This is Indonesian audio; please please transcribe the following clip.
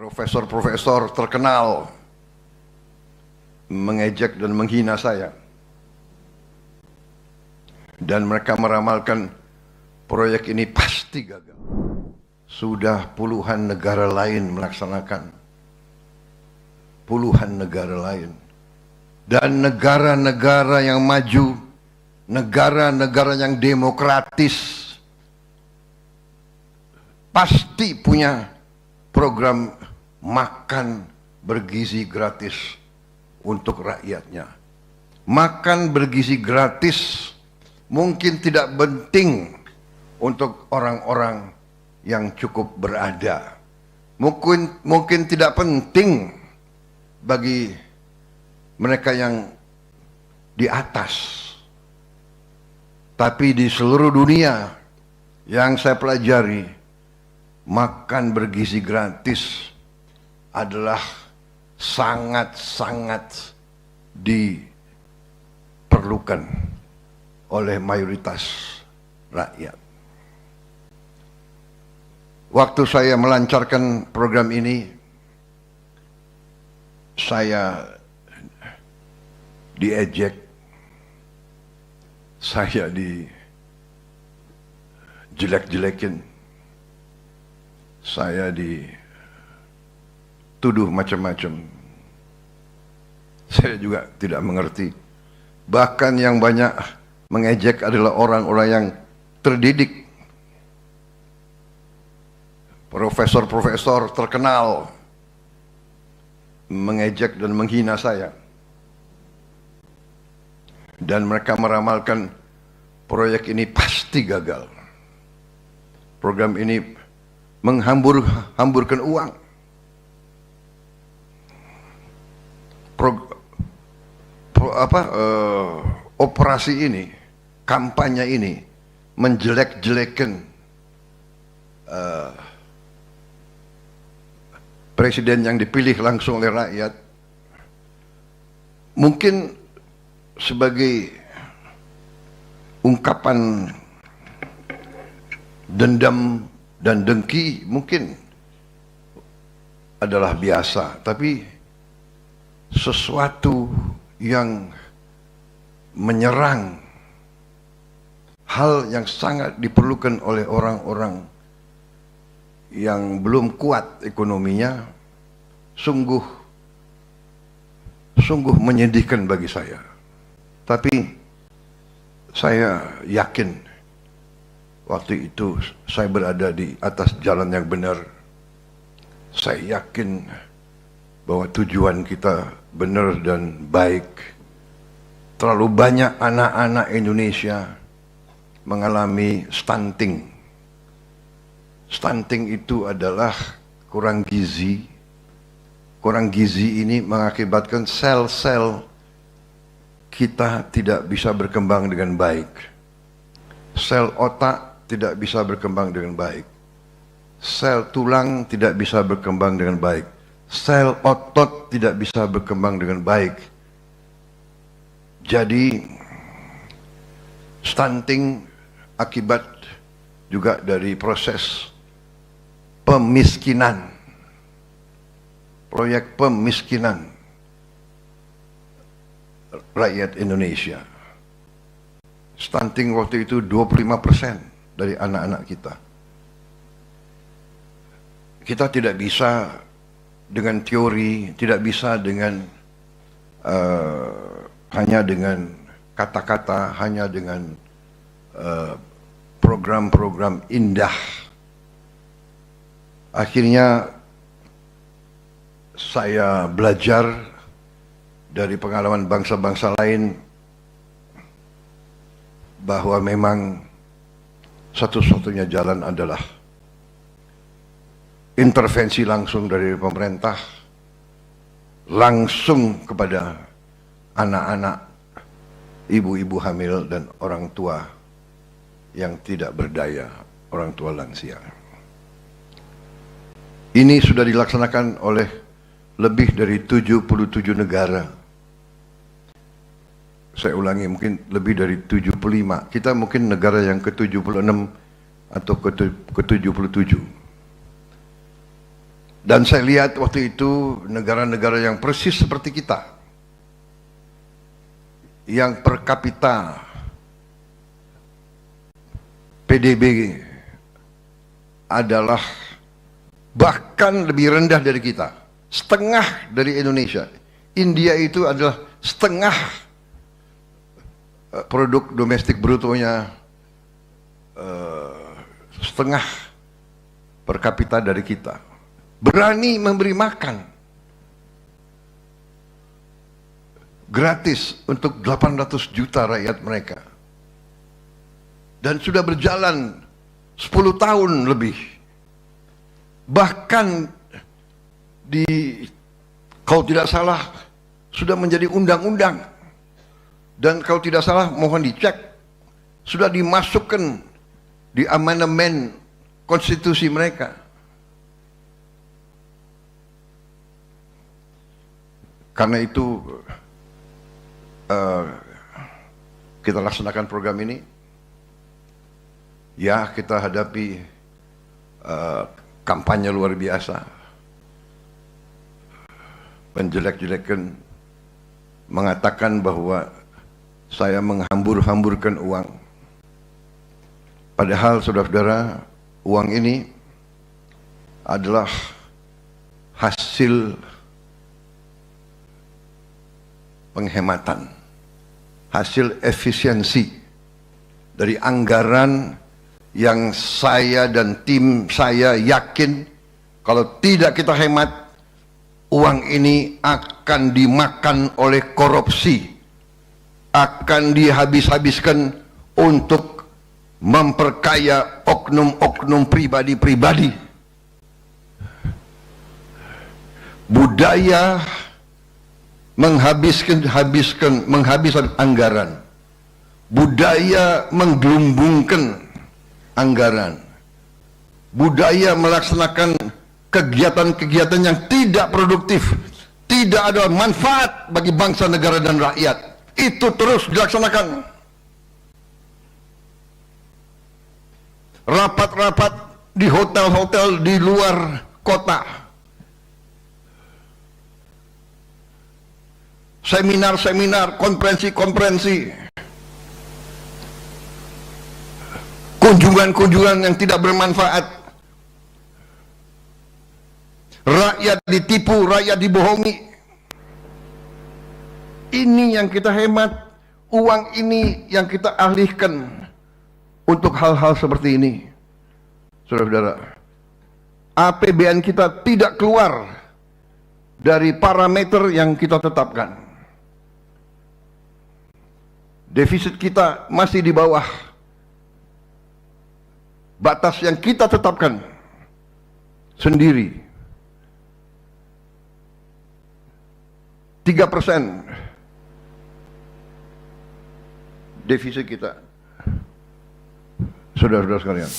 Profesor-profesor terkenal mengejek dan menghina saya. Dan mereka meramalkan proyek ini pasti gagal. Sudah puluhan negara lain melaksanakan. Puluhan negara lain. Dan negara-negara yang maju, negara-negara yang demokratis, pasti punya program makan bergizi gratis untuk rakyatnya. Makan bergizi gratis mungkin tidak penting untuk orang-orang yang cukup berada. Mungkin tidak penting bagi mereka yang di atas. Tapi di seluruh dunia yang saya pelajari, makan bergizi gratis adalah sangat-sangat diperlukan oleh mayoritas rakyat. Waktu saya melancarkan program ini, saya diejek, saya dijelek-jelekin, saya dituduh macam-macam. Saya juga tidak mengerti. Bahkan yang banyak mengejek adalah orang-orang yang terdidik. Profesor-profesor terkenal mengejek dan menghina saya. Dan mereka meramalkan proyek ini pasti gagal. Program ini menghamburkan uang. Operasi ini, kampanye ini menjelek-jelekan presiden yang dipilih langsung oleh rakyat. Mungkin sebagai ungkapan dendam dan dengki mungkin adalah biasa, tapi sesuatu yang menyerang hal yang sangat diperlukan oleh orang-orang yang belum kuat ekonominya sungguh menyedihkan bagi saya. Tapi saya yakin waktu itu saya berada di atas jalan yang benar. Saya yakin bahwa tujuan kita benar dan baik. Terlalu banyak anak-anak Indonesia mengalami stunting. Stunting itu adalah kurang gizi. Kurang gizi ini mengakibatkan sel-sel kita tidak bisa berkembang dengan baik. Sel otak tidak bisa berkembang dengan baik. Sel tulang tidak bisa berkembang dengan baik. Sel otot tidak bisa berkembang dengan baik. Jadi stunting akibat juga dari proses pemiskinan. Proyek pemiskinan rakyat Indonesia. Stunting waktu itu 25% dari anak-anak kita. Kita tidak bisa dengan teori, tidak bisa dengan hanya dengan kata-kata, hanya dengan program-program indah. Akhirnya saya belajar dari pengalaman bangsa-bangsa lain bahwa memang satu-satunya jalan adalah intervensi langsung dari pemerintah, langsung kepada anak-anak, ibu-ibu hamil dan orang tua yang tidak berdaya, orang tua lansia. Ini sudah dilaksanakan oleh lebih dari 77 negara. Saya ulangi, mungkin lebih dari 75. Kita mungkin negara yang ke-76 atau ke-77. Dan saya lihat waktu itu negara-negara yang persis seperti kita, yang per kapita PDB adalah bahkan lebih rendah dari kita, setengah dari Indonesia. India itu adalah setengah produk domestik brutonya, setengah per kapita dari kita. Berani memberi makan gratis untuk 800 juta rakyat mereka. Dan sudah berjalan 10 tahun lebih. Bahkan kalau tidak salah sudah menjadi undang-undang. Dan kalau tidak salah mohon dicek, sudah dimasukkan di amandemen konstitusi mereka. Karena itu kita laksanakan program ini. Ya, kita hadapi kampanye luar biasa, menjelek-jelekan, mengatakan bahwa saya menghambur-hamburkan uang. Padahal saudara-saudara, uang ini adalah hasil penghematan, hasil efisiensi dari anggaran yang saya dan tim saya yakin kalau tidak kita hemat, uang ini akan dimakan oleh korupsi, akan dihabis-habiskan untuk memperkaya oknum-oknum pribadi-pribadi. Budaya menghabiskan anggaran, budaya menggelumbungkan anggaran, budaya melaksanakan kegiatan-kegiatan yang tidak produktif, tidak ada manfaat bagi bangsa, negara, dan rakyat, itu terus dilaksanakan. Rapat-rapat di hotel-hotel di luar kota, seminar-seminar, konferensi-konferensi, kunjungan-kunjungan yang tidak bermanfaat. Rakyat ditipu, rakyat dibohongi. Ini yang kita hemat, uang ini yang kita alihkan untuk hal-hal seperti ini. Saudara-saudara, APBN kita tidak keluar dari parameter yang kita tetapkan. Defisit kita masih di bawah batas yang kita tetapkan sendiri. 3% defisit kita, saudara-saudara sekalian.